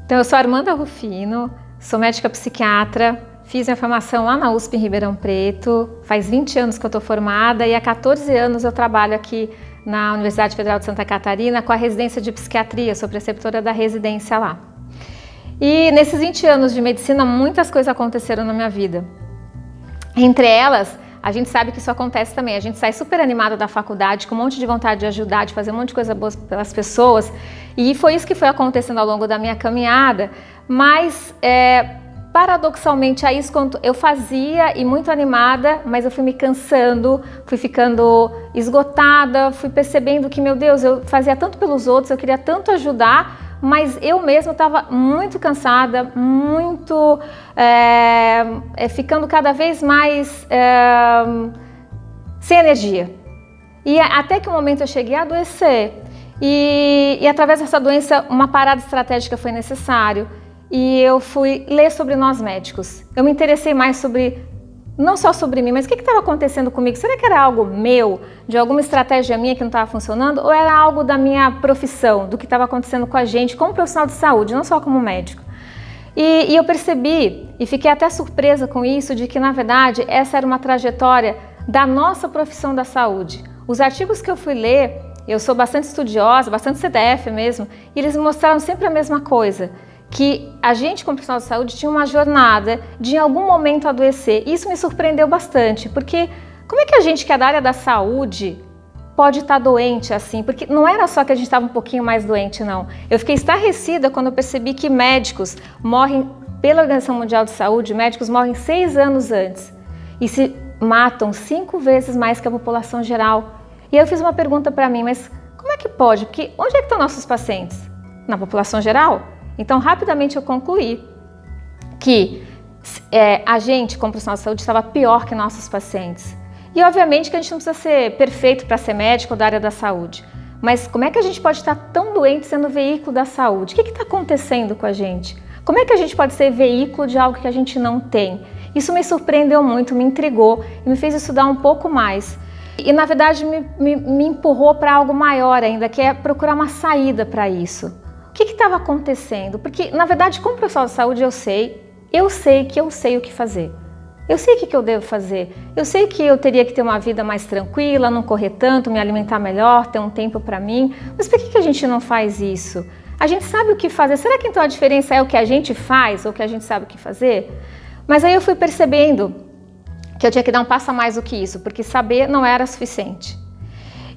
Então, eu sou Armanda Rufino, sou médica psiquiatra, fiz minha formação lá na USP em Ribeirão Preto, faz 20 anos que eu estou formada e há 14 anos eu trabalho aqui na Universidade Federal de Santa Catarina com a residência de psiquiatria, sou preceptora da residência lá. E nesses 20 anos de medicina, muitas coisas aconteceram na minha vida. Entre elas, a gente sabe que isso acontece também, a gente sai super animada da faculdade, com um monte de vontade de ajudar, de fazer um monte de coisa boa pelas pessoas, e foi isso que foi acontecendo ao longo da minha caminhada, mas paradoxalmente é isso quando eu fazia e muito animada, mas eu fui me cansando, fui ficando esgotada, fui percebendo que, meu Deus, eu fazia tanto pelos outros, eu queria tanto ajudar, mas eu mesma estava muito cansada, muito ficando cada vez mais sem energia. E até que um momento eu cheguei a adoecer e através dessa doença uma parada estratégica foi necessário e eu fui ler sobre nós médicos. Eu me interessei mais sobre, não só sobre mim, mas o que estava acontecendo comigo? Será que era algo meu, de alguma estratégia minha que não estava funcionando? Ou era algo da minha profissão, do que estava acontecendo com a gente como profissional de saúde, não só como médico? E eu percebi, e fiquei até surpresa com isso, de que na verdade essa era uma trajetória da nossa profissão da saúde. Os artigos que eu fui ler, eu sou bastante estudiosa, bastante CDF mesmo, e eles me mostraram sempre a mesma coisa. Que a gente, como profissional de saúde, tinha uma jornada de em algum momento adoecer. Isso me surpreendeu bastante, porque como é que a gente que é da área da saúde pode estar doente assim? Porque não era só que a gente estava um pouquinho mais doente, não. Eu fiquei estarrecida quando eu percebi que médicos morrem, pela Organização Mundial de Saúde, médicos morrem 6 anos antes e se matam 5 vezes mais que a população geral. E aí eu fiz uma pergunta para mim, mas como é que pode? Porque onde é que estão nossos pacientes? Na população geral? Então, rapidamente eu concluí que a gente, como profissional de saúde, estava pior que nossos pacientes. E, obviamente, que a gente não precisa ser perfeito para ser médico da área da saúde. Mas como é que a gente pode estar tão doente sendo veículo da saúde? O que está acontecendo com a gente? Como é que a gente pode ser veículo de algo que a gente não tem? Isso me surpreendeu muito, me intrigou e me fez estudar um pouco mais. E, na verdade, me empurrou para algo maior ainda, que é procurar uma saída para isso. O que estava acontecendo? Porque, na verdade, como profissional de saúde, eu sei que eu sei o que fazer. Eu sei o que eu devo fazer. Eu sei que eu teria que ter uma vida mais tranquila, não correr tanto, me alimentar melhor, ter um tempo para mim. Mas por que a gente não faz isso? A gente sabe o que fazer. Será que então a diferença é o que a gente faz ou o que a gente sabe o que fazer? Mas aí eu fui percebendo que eu tinha que dar um passo a mais do que isso, porque saber não era suficiente.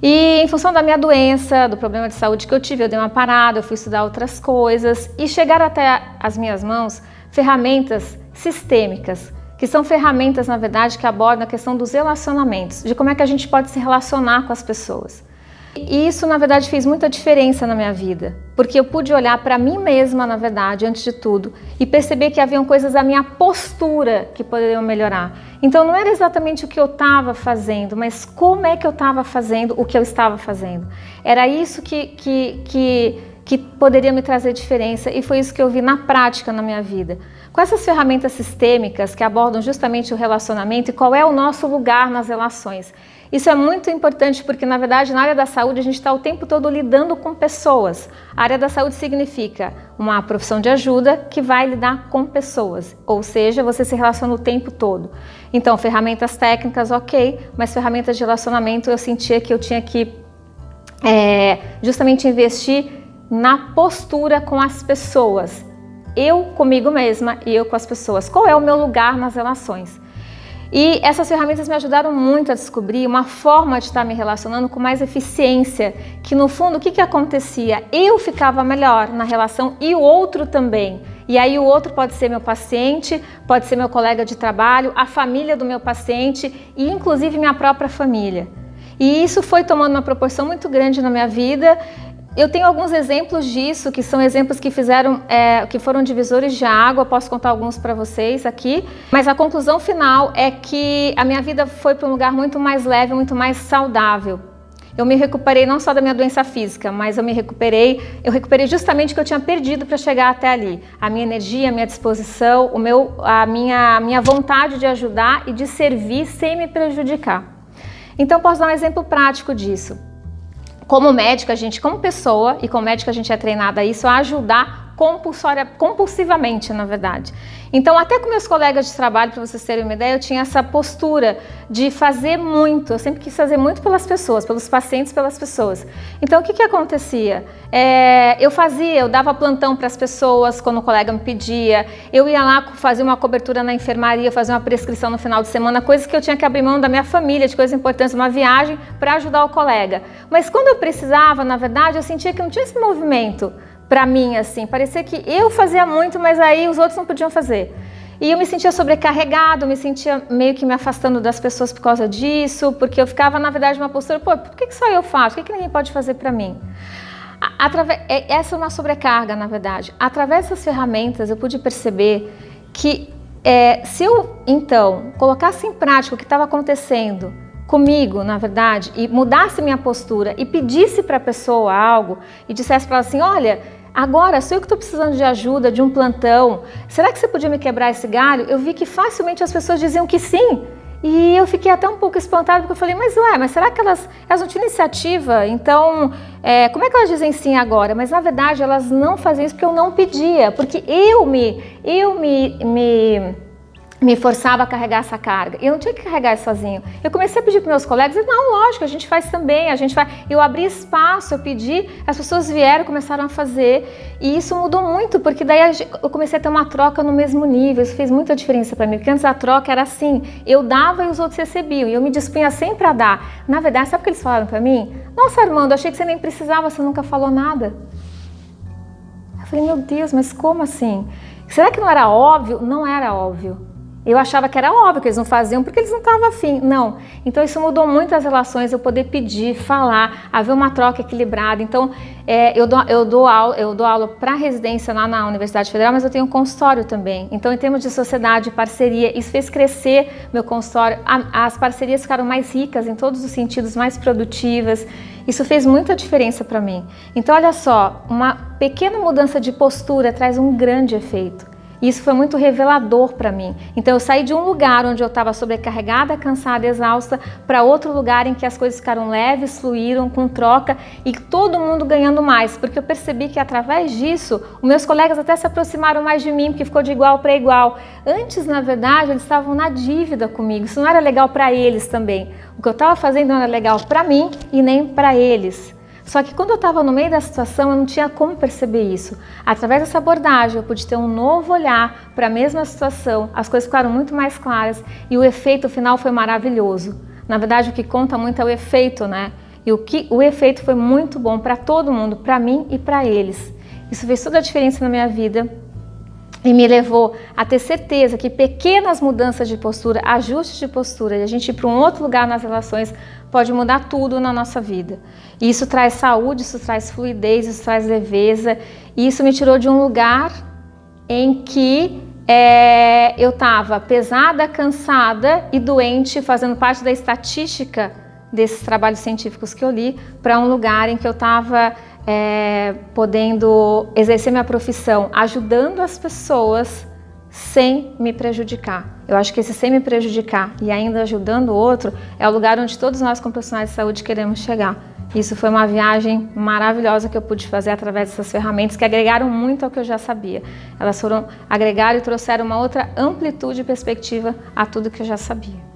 E em função da minha doença, do problema de saúde que eu tive, eu dei uma parada, eu fui estudar outras coisas e chegaram até as minhas mãos ferramentas sistêmicas, que são ferramentas, na verdade, que abordam a questão dos relacionamentos, de como é que a gente pode se relacionar com as pessoas. E isso, na verdade, fez muita diferença na minha vida, porque eu pude olhar para mim mesma, na verdade, antes de tudo, e perceber que haviam coisas da minha postura que poderiam melhorar. Então, não era exatamente o que eu estava fazendo, mas como é que eu estava fazendo o que eu estava fazendo. Era isso que poderia me trazer diferença, e foi isso que eu vi na prática na minha vida. Com essas ferramentas sistêmicas que abordam justamente o relacionamento e qual é o nosso lugar nas relações. Isso é muito importante porque, na verdade, na área da saúde a gente está o tempo todo lidando com pessoas. A área da saúde significa uma profissão de ajuda que vai lidar com pessoas, ou seja, você se relaciona o tempo todo. Então, ferramentas técnicas, ok, mas ferramentas de relacionamento eu sentia que eu tinha que justamente investir na postura com as pessoas. Eu comigo mesma e eu com as pessoas. Qual é o meu lugar nas relações? E essas ferramentas me ajudaram muito a descobrir uma forma de estar me relacionando com mais eficiência, que no fundo o que acontecia? Eu ficava melhor na relação e o outro também. E aí o outro pode ser meu paciente, pode ser meu colega de trabalho, a família do meu paciente e inclusive minha própria família. E isso foi tomando uma proporção muito grande na minha vida. Eu tenho alguns exemplos disso, que são exemplos que que foram divisores de água, posso contar alguns para vocês aqui, mas a conclusão final é que a minha vida foi para um lugar muito mais leve, muito mais saudável. Eu me recuperei não só da minha doença física, mas eu recuperei justamente o que eu tinha perdido para chegar até ali. A minha energia, a minha disposição, a minha vontade de ajudar e de servir sem me prejudicar. Então posso dar um exemplo prático disso. Como médica, como pessoa e como médica a gente é treinada a isso, a ajudar compulsivamente, na verdade. Então, até com meus colegas de trabalho, para vocês terem uma ideia, eu tinha essa postura de fazer muito. Eu sempre quis fazer muito pelas pessoas, pelos pacientes, pelas pessoas. Então, o que acontecia? Eu dava plantão para as pessoas quando o colega me pedia. Eu ia lá fazer uma cobertura na enfermaria, fazer uma prescrição no final de semana, coisas que eu tinha que abrir mão da minha família, de coisas importantes, uma viagem para ajudar o colega. Mas quando eu precisava, na verdade, eu sentia que não tinha esse movimento para mim, assim, parecia que eu fazia muito, mas aí os outros não podiam fazer. E eu me sentia sobrecarregado, me sentia meio que me afastando das pessoas por causa disso, porque eu ficava, na verdade, numa postura, pô, por que só eu faço? Por que ninguém pode fazer para mim? Essa é uma sobrecarga, na verdade. Através dessas ferramentas, eu pude perceber que se eu, então, colocasse em prática o que estava acontecendo comigo, na verdade, e mudasse minha postura e pedisse para a pessoa algo e dissesse para ela assim, olha, agora sou eu que estou precisando de ajuda, de um plantão, será que você podia me quebrar esse galho? Eu vi que facilmente as pessoas diziam que sim. E eu fiquei até um pouco espantada, porque eu falei, mas será que elas não tinham iniciativa? Então, como é que elas dizem sim agora? Mas na verdade elas não faziam isso porque eu não pedia, porque eu me forçava a carregar essa carga. Eu não tinha que carregar isso sozinho. Eu comecei a pedir para meus colegas, e não, lógico, a gente faz também, Eu abri espaço, eu pedi, as pessoas vieram, começaram a fazer, e isso mudou muito, porque daí eu comecei a ter uma troca no mesmo nível, isso fez muita diferença para mim, porque antes a troca era assim, eu dava e os outros recebiam, e eu me dispunha sempre a dar. Na verdade, sabe o que eles falaram para mim? Nossa, Armando, achei que você nem precisava, você nunca falou nada. Eu falei, meu Deus, mas como assim? Será que não era óbvio? Não era óbvio. Eu achava que era óbvio que eles não faziam porque eles não estavam afim. Não. Então isso mudou muito as relações, eu poder pedir, falar, haver uma troca equilibrada. Então eu dou aula para residência lá na Universidade Federal, mas eu tenho um consultório também. Então em termos de sociedade, parceria, isso fez crescer meu consultório. As parcerias ficaram mais ricas em todos os sentidos, mais produtivas. Isso fez muita diferença para mim. Então olha só, uma pequena mudança de postura traz um grande efeito. E isso foi muito revelador para mim. Então eu saí de um lugar onde eu estava sobrecarregada, cansada, exausta, para outro lugar em que as coisas ficaram leves, fluíram, com troca e todo mundo ganhando mais. Porque eu percebi que através disso, os meus colegas até se aproximaram mais de mim, porque ficou de igual para igual. Antes, na verdade, eles estavam na dívida comigo. Isso não era legal para eles também. O que eu estava fazendo não era legal para mim e nem para eles. Só que quando eu estava no meio da situação, eu não tinha como perceber isso. Através dessa abordagem, eu pude ter um novo olhar para a mesma situação, as coisas ficaram muito mais claras e o efeito final foi maravilhoso. Na verdade, o que conta muito é o efeito, né? E o efeito foi muito bom para todo mundo, para mim e para eles. Isso fez toda a diferença na minha vida e me levou a ter certeza que pequenas mudanças de postura, ajustes de postura, e a gente ir para um outro lugar nas relações, pode mudar tudo na nossa vida. E isso traz saúde, isso traz fluidez, isso traz leveza. E isso me tirou de um lugar em que eu estava pesada, cansada e doente, fazendo parte da estatística desses trabalhos científicos que eu li, para um lugar em que eu estava podendo exercer minha profissão, ajudando as pessoas sem me prejudicar. Eu acho que esse sem me prejudicar e ainda ajudando o outro é o lugar onde todos nós como profissionais de saúde queremos chegar. Isso foi uma viagem maravilhosa que eu pude fazer através dessas ferramentas que agregaram muito ao que eu já sabia. Elas foram agregar e trouxeram uma outra amplitude e perspectiva a tudo que eu já sabia.